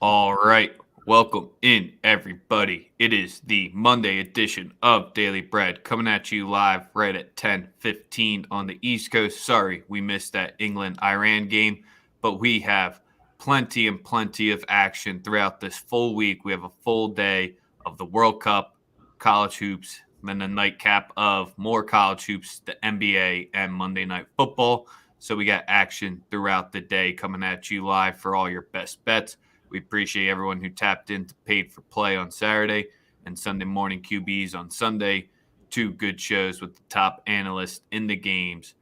All right. Welcome in, everybody. It is the Monday edition of Daily Bread coming at you live right at 10:15 on the East Coast. Sorry, we missed that England-Iran game, but we have plenty and plenty of action throughout this full week. We have a full day of the World Cup, college hoops, then the nightcap of more college hoops, the NBA, and Monday Night Football. So we got action throughout the day coming at you live for all your best bets. We appreciate everyone who tapped into Paid for Play on Saturday and Sunday morning QBs on Sunday. Two good shows with the top analysts in the games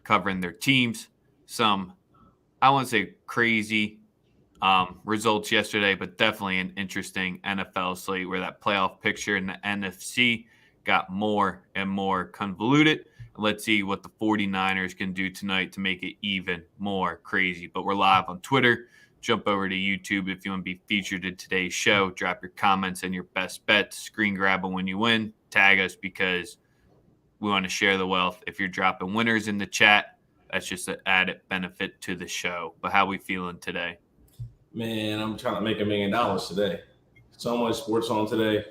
covering their teams. Some, I won't say crazy results yesterday, but definitely an interesting NFL slate where that playoff picture in the NFC got more and more convoluted. Let's see what the 49ers can do tonight to make it even more crazy. But we're live on Twitter. Jump over to YouTube if you want to be featured in today's show. Drop your comments and your best bets. Screen grab them when you win. Tag us because we want to share the wealth. If you're dropping winners in the chat, that's just an added benefit to the show. But how we feeling today? Man, I'm trying to make $1 million today. So much sports on today.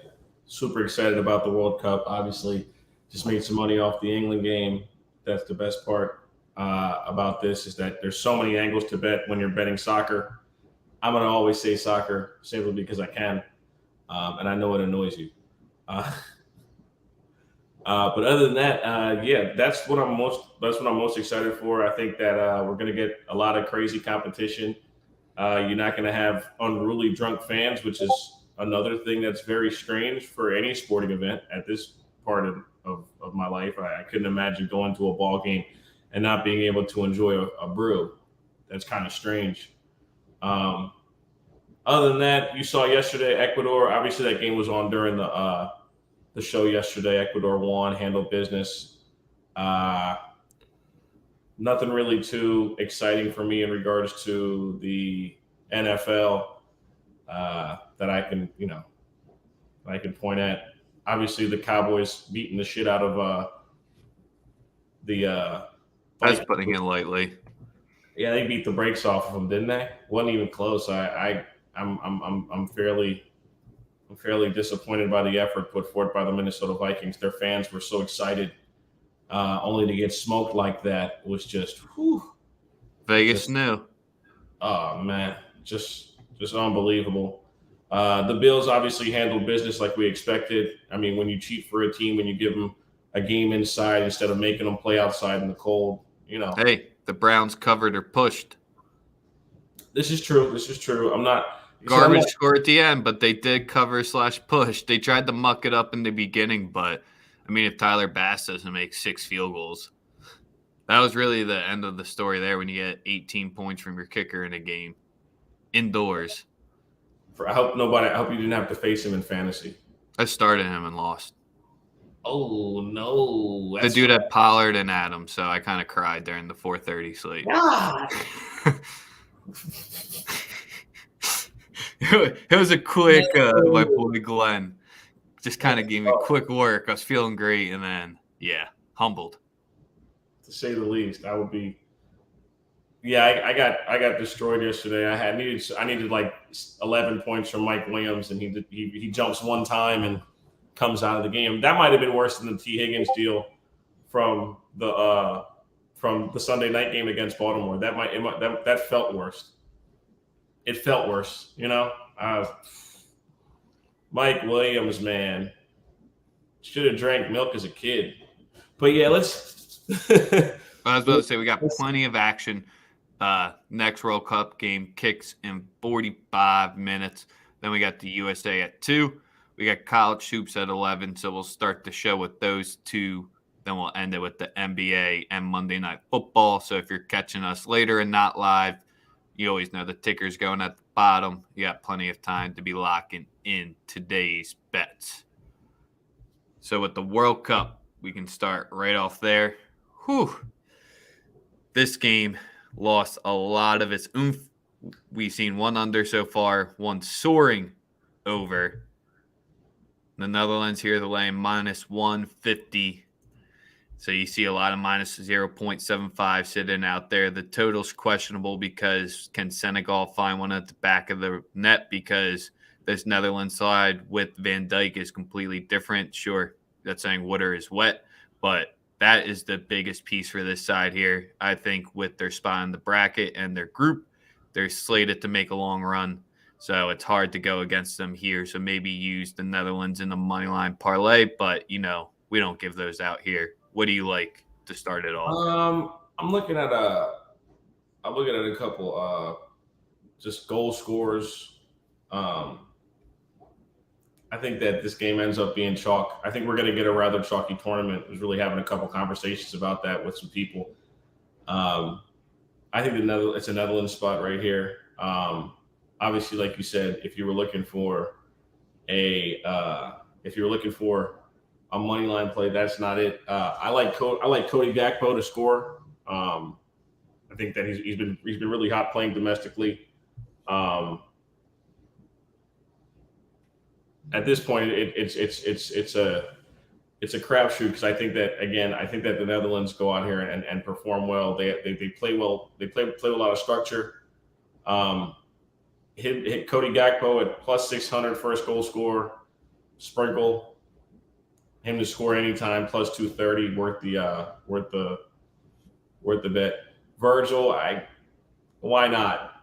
Super excited about the World Cup. Obviously, just made some money off the England game. That's the best part about this is that there's so many angles to bet when you're betting soccer. I'm going to always say soccer simply because I can, and I know it annoys you. But other than that, yeah, that's what I'm most excited for. I think that we're going to get a lot of crazy competition. You're not going to have unruly drunk fans, which is another thing that's very strange for any sporting event at this part of my life. I couldn't imagine going to a ball game and not being able to enjoy a brew. That's kind of strange. Other than that, you saw yesterday Ecuador. Obviously, that game was on during the show yesterday. Ecuador won, handled business. Nothing really too exciting for me in regards to the NFL that I can point at. Obviously, the Cowboys beating the shit out of the. That's putting it lightly. Yeah, they beat the brakes off of them, didn't they? Wasn't even close. I'm fairly disappointed by the effort put forth by the Minnesota Vikings. Their fans were so excited, only to get smoked like that was just whew. Vegas knew. Oh man, just unbelievable. The Bills obviously handled business like we expected. I mean, when you cheat for a team and you give them a game inside instead of making them play outside in the cold, Hey, the Browns covered or pushed. This is true. I'm not Garbage score at the end, but they did cover/push. They tried to muck it up in the beginning, but I mean, if Tyler Bass doesn't make 6 field goals, that was really the end of the story there when you get 18 points from your kicker in a game indoors. I hope you didn't have to face him in fantasy. I started him and lost. Oh no! The dude had Pollard and Adams, so I kind of cried during the 4:30 slate. God. It was a quick, my boy Glenn just kind of gave me quick work. I was feeling great, and then, yeah, humbled. To say the least, I would be. Yeah, I got destroyed yesterday. I needed like 11 points from Mike Williams, and he jumps one time and comes out of the game. That might have been worse than the T. Higgins deal from the Sunday night game against Baltimore. That felt worse. It felt worse, Mike Williams, man, should have drank milk as a kid. But yeah, let's. I was about to say we got plenty of action. Next World Cup game kicks in 45 minutes. Then we got the USA at 2. We got college hoops at 11. So we'll start the show with those two. Then we'll end it with the NBA and Monday Night Football. So if you're catching us later and not live, you always know the ticker's going at the bottom. You got plenty of time to be locking in today's bets. So with the World Cup, we can start right off there. Whew. This game lost a lot of its oomph. We've seen one under so far, one soaring over. The Netherlands here, the laying -150. So you see a lot of minus 0.75 sitting out there. The total's questionable because can Senegal find one at the back of the net? Because this Netherlands side with Van Dijk is completely different. Sure, that's saying water is wet, but that is the biggest piece for this side here. I think with their spot in the bracket and their group, they're slated to make a long run. So it's hard to go against them here. So maybe use the Netherlands in the money line parlay, but we don't give those out here. What do you like to start it off? I'm looking at a couple just goal scores. I think that this game ends up being chalk. I think we're going to get a rather chalky tournament. I was really having a couple conversations about that with some people. I think it's a Netherlands spot right here. Obviously, like you said, if you were looking for a money line play, that's not it. I like Cody Gakpo to score. I think that he's been really hot playing domestically. At this point, it's a crapshoot because I think that the Netherlands go out here and perform well. They play well. They play with a lot of structure. Hit Cody Gakpo at plus 600 first goal score. Sprinkle him to score anytime plus 230 worth the bet. Virgil, why not?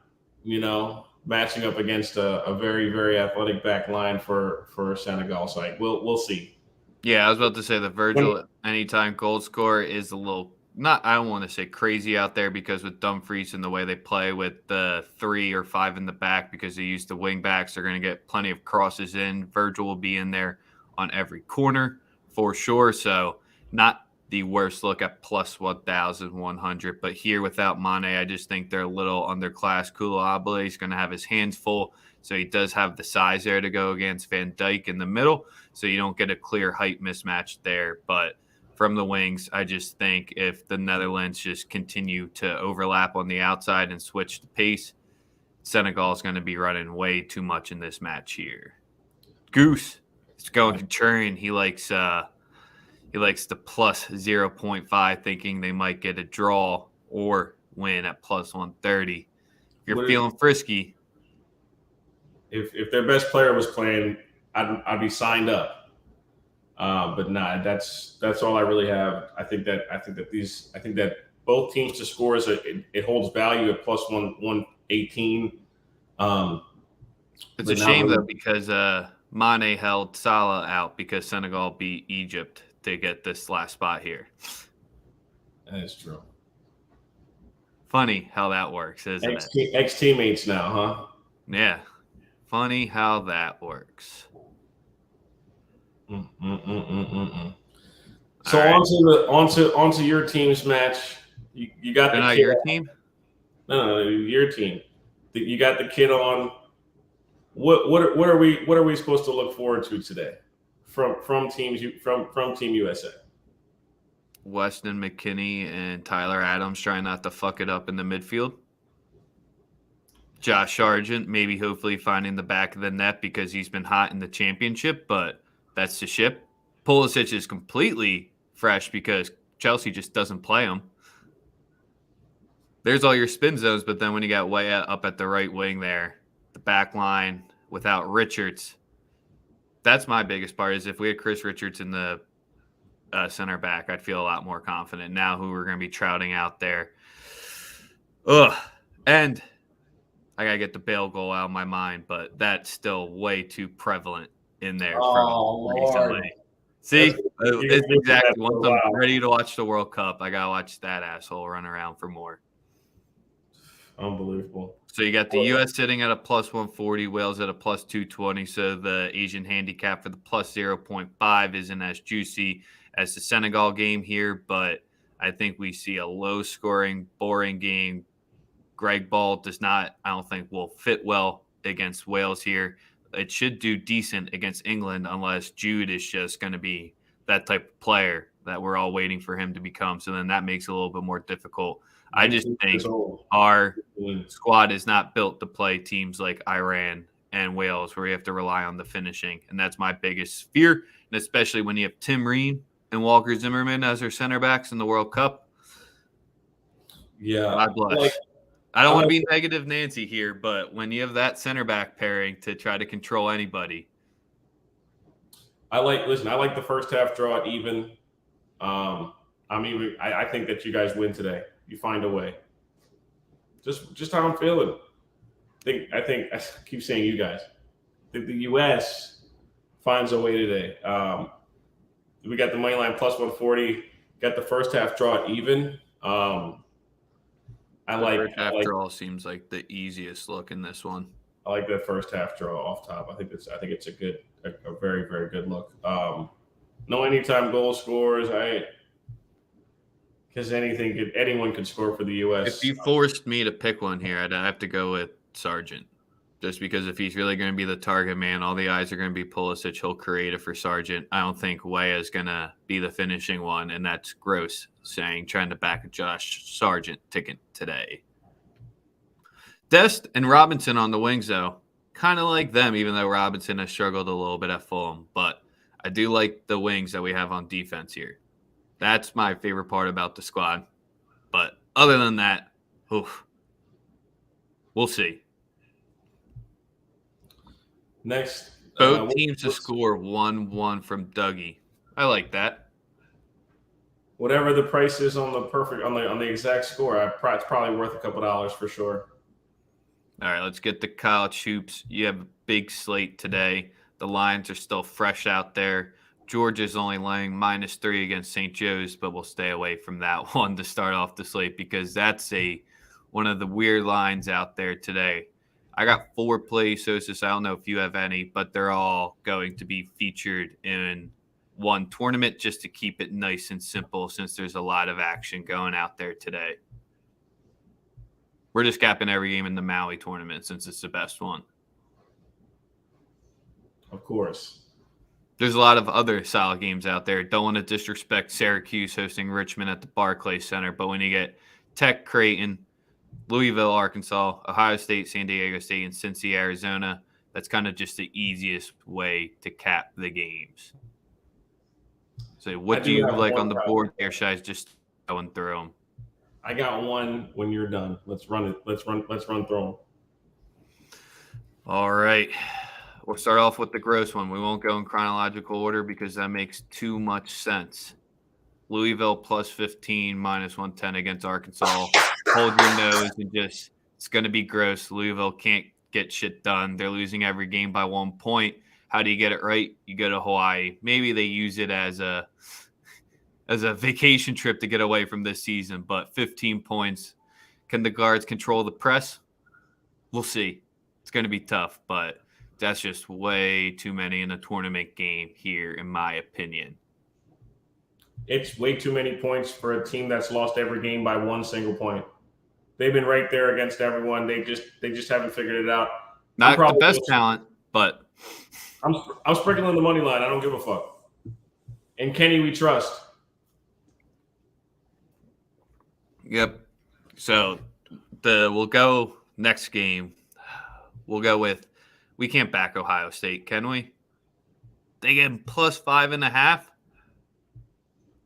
Matching up against a very, very athletic back line for Senegal. So we'll see. Yeah, I was about to say the Virgil anytime goal score is a little I don't want to say crazy out there because with Dumfries and the way they play with the 3 or 5 in the back because they use the wing backs, they're going to get plenty of crosses in. Virgil will be in there on every corner for sure. So not the worst look at plus 1,100. But here without Mane, I just think they're a little underclassed. Koulibaly is going to have his hands full. So he does have the size there to go against Van Dijk in the middle. So you don't get a clear height mismatch there. But from the wings, I just think if the Netherlands just continue to overlap on the outside and switch the pace, Senegal is going to be running way too much in this match here. Goose is going contrarian. He likes the plus 0.5, thinking they might get a draw or win at plus 130. If you're feeling frisky, if their best player was playing, I'd be signed up. But nah, that's all I really have. I think that both teams to score it holds value at plus 118. It's a shame though because Mane held Salah out because Senegal beat Egypt to get this last spot here. That is true. Funny how that works, isn't it? Ex-teammates now, huh? Yeah. Funny how that works. So right. onto your team's match. You got the kid your team? No, your team. You got the kid on. What are we supposed to look forward to today from Team USA? Weston McKennie and Tyler Adams trying not to fuck it up in the midfield. Josh Sargent maybe hopefully finding the back of the net because he's been hot in the championship, but that's the ship. Pulisic is completely fresh because Chelsea just doesn't play him. There's all your spin zones, but then when you got way up at the right wing there, the back line without Richards, that's my biggest part is if we had Chris Richards in the center back, I'd feel a lot more confident now who we're going to be trouting out there. And I got to get the Bale goal out of my mind, but that's still way too prevalent in there from recently. See, it's exactly once I'm ready to watch the World Cup, I got to watch that asshole run around for more. Unbelievable. So you got the U.S. sitting at a plus 140, Wales at a plus 220. So the Asian handicap for the plus 0.5 isn't as juicy as the Senegal game here, but I think we see a low-scoring, boring game. Greg Ball I don't think, will fit well against Wales here. It should do decent against England unless Jude is just going to be that type of player that we're all waiting for him to become. So then that makes it a little bit more difficult. I just think our squad is not built to play teams like Iran and Wales where you have to rely on the finishing. And that's my biggest fear. And especially when you have Tim Ream and Walker Zimmerman as their center backs in the World Cup. Yeah, God bless. I don't I want to like be negative Nancy here, but when you have that center back pairing to try to control anybody, I like the first half draw at even. I think that you guys win today. You find a way. Just how I'm feeling. I keep saying you guys. I think the U.S. finds a way today. We got the money line plus 140. Got the first half draw at even. I the like first I half like draw seems like the easiest look in this one. I like that first half draw off top. I think it's a very very good look. No anytime goal scores. Because anyone could score for the If U.S. you forced me to pick one here, I'd have to go with Sargent. Just because if he's really going to be the target man, all the eyes are going to be Pulisic. He'll create it for Sargent. I don't think Weah is going to be the finishing one, and that's gross trying to back a Josh Sargent ticket today. Dest and Robinson on the wings, though, kind of like them, even though Robinson has struggled a little bit at Fulham. But I do like the wings that we have on defense here. That's my favorite part about the squad. But other than that, we'll see. Next, Both teams to score 1-1 from Dougie. I like that. Whatever the price is on the exact score, it's probably worth a couple dollars for sure. All right, let's get the college hoops. You have a big slate today. The Lions are still fresh out there. Georgia's only laying -3 against St. Joe's, but we'll stay away from that one to start off the slate because that's one of the weird lines out there today. I got 4 plays, Sosa. I don't know if you have any, but they're all going to be featured in one tournament just to keep it nice and simple since there's a lot of action going out there today. We're just capping every game in the Maui tournament since it's the best one. Of course. There's a lot of other solid games out there. Don't want to disrespect Syracuse hosting Richmond at the Barclays Center, but when you get Tech, Creighton, Louisville, Arkansas, Ohio State, San Diego State, and Cincy, Arizona, that's kind of just the easiest way to cap the games. So what do you like on the board there, should I just go and through them? I got one when you're done. Let's run it. Let's run through them. All right. We'll start off with the gross one. We won't go in chronological order because that makes too much sense. Louisville plus 15, -110 against Arkansas. Hold your nose and it's going to be gross. Louisville can't get shit done. They're losing every game by 1 point. How do you get it right? You go to Hawaii. Maybe they use it as a vacation trip to get away from this season, but 15 points. Can the guards control the press? We'll see. It's going to be tough, but that's just way too many in a tournament game here, in my opinion. It's way too many points for a team that's lost every game by 1 single point. They've been right there against everyone. They just haven't figured it out. Not the best talent, but I'm sprinkling the money line. I don't give a fuck. And Kenny, we trust. Yep. So we'll go next game. We'll go with we can't back Ohio State, can we? They get +5.5.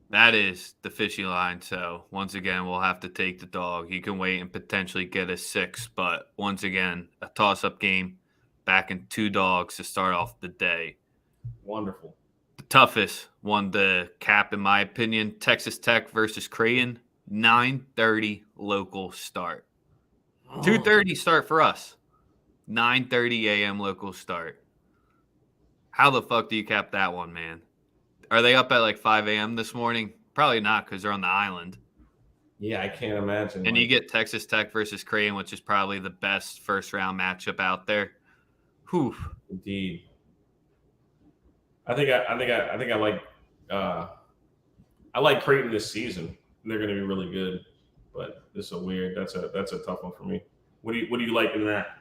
That is the fishy line. So once again, we'll have to take the dog. You can wait and potentially get a 6, but once again, a toss-up game, backing 2 dogs to start off the day. Wonderful. The toughest one to cap, in my opinion, Texas Tech versus Creighton, 9:30 local start. 2:30 start for us. 9:30 a.m. local start. How the fuck do you cap that one, man? Are they up at like 5 a.m. this morning? Probably not because they're on the island. Yeah, I can't imagine. And you get Texas Tech versus Creighton, which is probably the best first-round matchup out there. Whew. Indeed. I like Creighton this season. They're going to be really good, but this is that's a tough one for me. What do you like in that?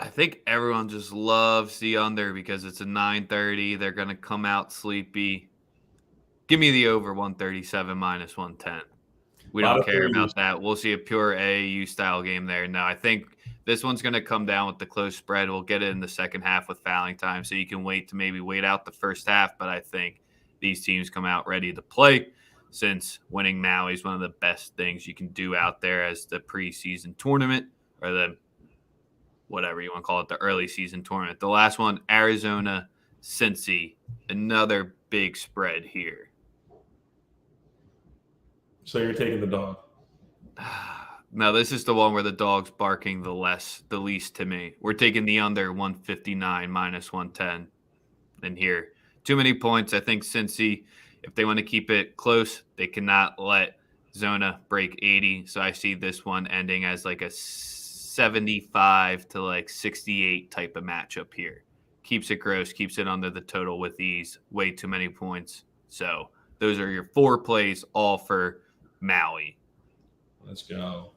I think everyone just loves the under because it's a 9:30. They're going to come out sleepy. Give me the over 137 -110. We don't care about that. We'll see a pure AAU style game there. No, I think this one's going to come down with the close spread. We'll get it in the second half with fouling time, so you can wait out the first half. But I think these teams come out ready to play, since winning Maui is one of the best things you can do out there as the preseason tournament, or the whatever you want to call it, the early season tournament. The last one, Arizona, Cincy, another big spread here. So you're taking the dog. Now, this is the one where the dog's barking the least to me. We're taking the under 159 minus 110 in here. Too many points. I think Cincy, if they want to keep it close, they cannot let Zona break 80. So I see this one ending as like a 75 to like 68 type of matchup here. Keeps it gross, keeps it under the total with ease. Way too many points. So those are your 4 plays, all for Maui. Let's go.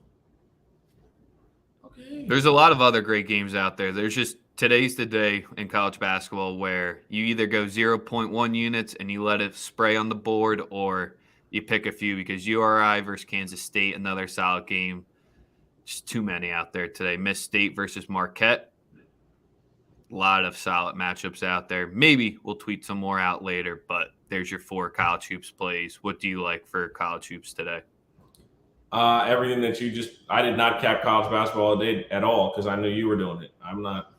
Okay. There's a lot of other great games out there. There's just today's the day in college basketball where you either go 0.1 units and you let it spray on the board, or you pick a few, because URI versus Kansas State, another solid game. Just too many out there today. Miss State versus Marquette. A lot of solid matchups out there. Maybe we'll tweet some more out later, but there's your 4 college hoops plays. What do you like for college hoops today? Everything that I did not cap college basketball at all, because I knew you were doing it. I'm not.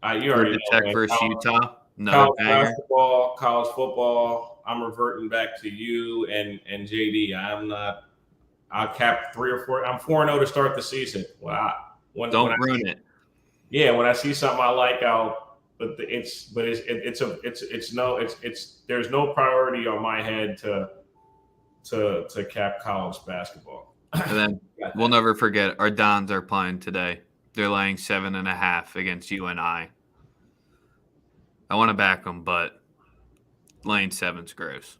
You already know. Tech versus Utah. College basketball, college football. I'm reverting back to you and JD. I'm not. I'll cap 3 or 4. I'm 4-0 to start the season. Don't ruin it. Yeah, when I see something I like, there's no priority on my head to cap college basketball. And then we'll never forget, our Dons are playing today. They're laying 7.5 against UNI. I want to back them, but laying 7's gross.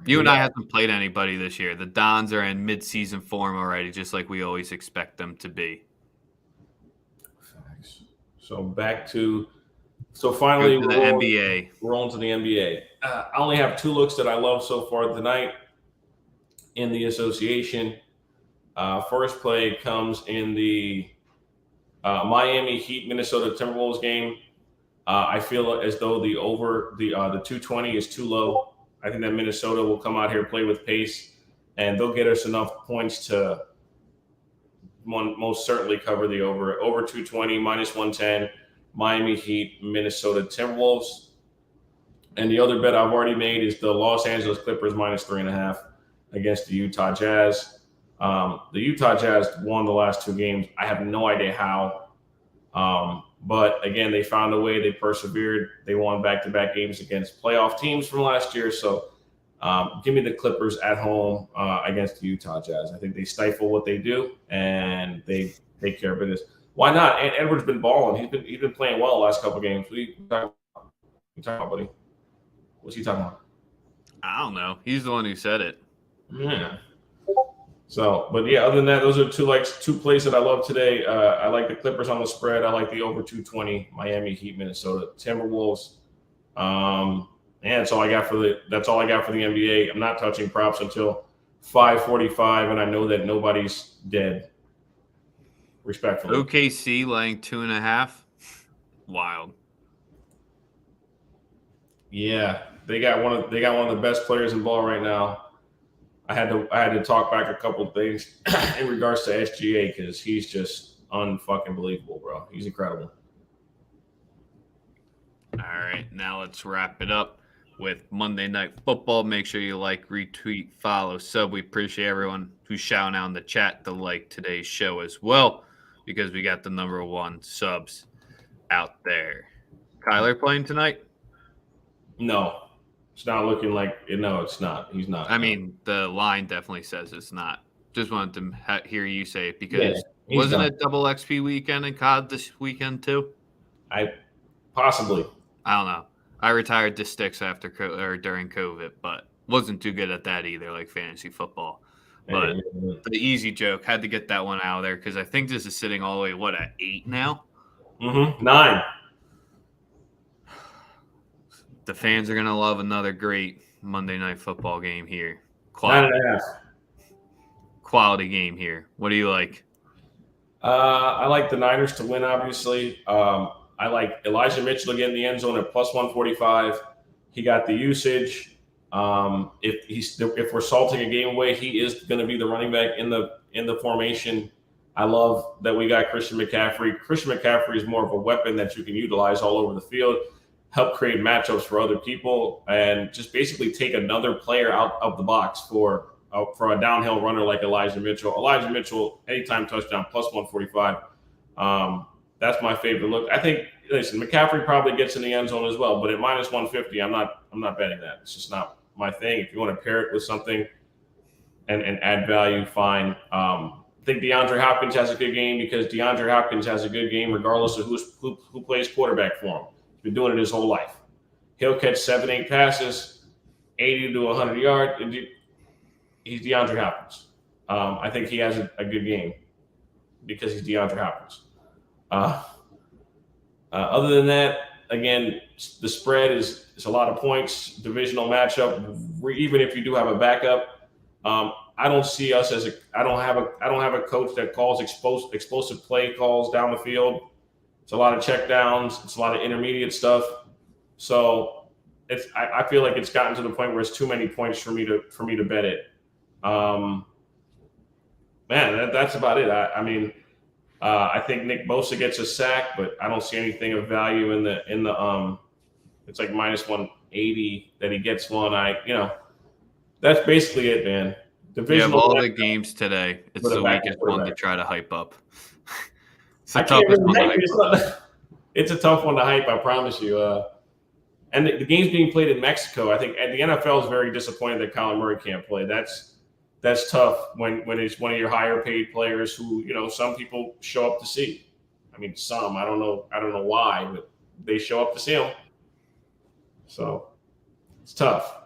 UNI hasn't played anybody this year. The Dons are in mid-season form already, just like we always expect them to be. Facts. So finally, the NBA. We're on to the NBA. I only have 2 looks that I love so far tonight in the association. First play comes in the Miami Heat Minnesota Timberwolves game. I feel as though the 220 is too low. I think that Minnesota will come out here, play with pace, and they'll get us enough points to most certainly cover the over 220 minus 110. Miami Heat, Minnesota Timberwolves. And the other bet I've already made is the Los Angeles Clippers minus 3.5 against the Utah Jazz. The Utah Jazz won the last 2 games. I have no idea how. But again, they found a way. They persevered. They won back-to-back games against playoff teams from last year. So give me the Clippers at home against the Utah Jazz. I think they stifle what they do, and they take care of business. Why not? And Edwards been balling. He's been playing well the last couple of games. What are you talking about, buddy? What's he talking about? I don't know. He's the one who said it. Yeah. So, but yeah, other than that, those are 2 plays that I love today. I like the Clippers on the spread. I like the over 220 Miami Heat, Minnesota Timberwolves. And that's all I got for the NBA. I'm not touching props until 5:45, and I know that nobody's dead. Respectfully. OKC laying 2.5. Wild. Yeah, they got one of the best players in ball right now. I had to talk back a couple of things in regards to SGA, because he's just unfucking believable, bro. He's incredible. All right, now let's wrap it up with Monday Night Football. Make sure you like, retweet, follow, sub. We appreciate everyone who's shouting out in the chat to like today's show as well, because we got the number 1 subs out there. Kyler playing tonight? No. It's not looking like – no, it's not. He's not. I mean, the line definitely says it's not. Just wanted to hear you say it, because wasn't it double XP weekend in COD this weekend too? Possibly. I don't know. I retired to sticks during COVID, but wasn't too good at that either, like fantasy football. But the easy joke, had to get that one out of there, because I think this is sitting all the way, at 8 now? 9. The fans are going to love another great Monday Night Football game here. 9.5. Quality game here. What do you like? I like the Niners to win, obviously. I like Elijah Mitchell to get in the end zone at plus 145. He got the usage. If we're salting a game away, he is going to be the running back in the formation. I love that we got Christian McCaffrey. Christian McCaffrey is more of a weapon that you can utilize all over the field, help create matchups for other people, and just basically take another player out of the box for a downhill runner like Elijah Mitchell. Elijah Mitchell, anytime touchdown, plus 145. That's my favorite look. I think, listen, McCaffrey probably gets in the end zone as well, but at minus 150, I'm not betting that. It's just not my thing. If you want to pair it with something and add value, fine. I think DeAndre Hopkins has a good game because DeAndre Hopkins has a good game regardless of who plays quarterback for him. He's been doing it his whole life. He'll catch 7-8 passes, 80 to 100 yards. He's DeAndre Hopkins. I think he has a good game because he's DeAndre Hopkins. Other than that, again, the spread is a lot of points. Divisional matchup. Even if you do have a backup, I don't see us as I don't have a coach that calls explosive play calls down the field. It's a lot of check downs. It's a lot of intermediate stuff. So I feel like it's gotten to the point where it's too many points for me to bet it. That's about it. I think Nick Bosa gets a sack, but I don't see anything of value in the it's like minus 180 that he gets one. That's basically it, man. Divisional all the games today. It's the weakest one to try to hype up. It's the toughest one to hype up. It's a tough one to hype, I promise you. And the game's being played in Mexico. I think the NFL is very disappointed that Kyler Murray can't play. That's tough when it's one of your higher paid players who, some people show up to see. I mean, some, I don't know why, but they show up to see him. So it's tough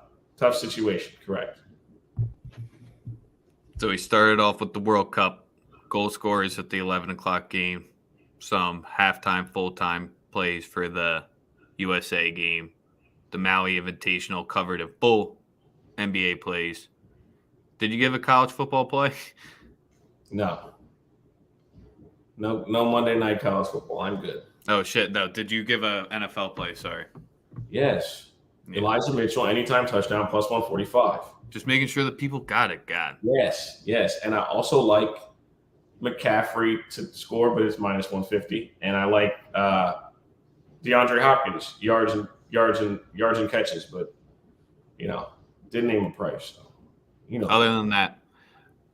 situation. Correct. So we started off with the World Cup goal scorers at the 11 o'clock game, some halftime, full-time plays for the USA game. The Maui Invitational covered in full NBA plays. Did you give a college football play? No Monday night college football. I'm good. Oh, shit. No. Did you give a NFL play? Sorry. Yes. Yeah. Elijah Mitchell, anytime touchdown, plus 145. Just making sure that people got it, God. Yes. And I also like McCaffrey to score, but it's minus 150. And I like DeAndre Hopkins, yards and catches, but, didn't name a price. So. Other than that,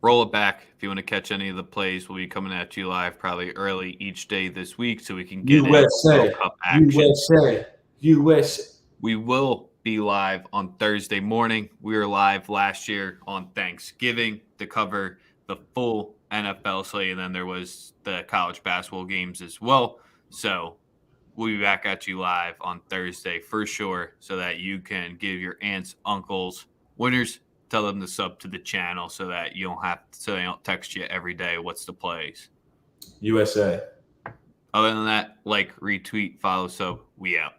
roll it back. If you want to catch any of the plays, we'll be coming at you live probably early each day this week so we can get USA, in Cup action. USA. We will be live on Thursday morning. We were live last year on Thanksgiving to cover the full NFL slate, and then there was the college basketball games as well. So we'll be back at you live on Thursday for sure so that you can give your aunts, uncles, winners, tell them to sub to the channel so that they don't text you every day what's the plays. USA. Other than that, like, retweet, follow, sub. We out.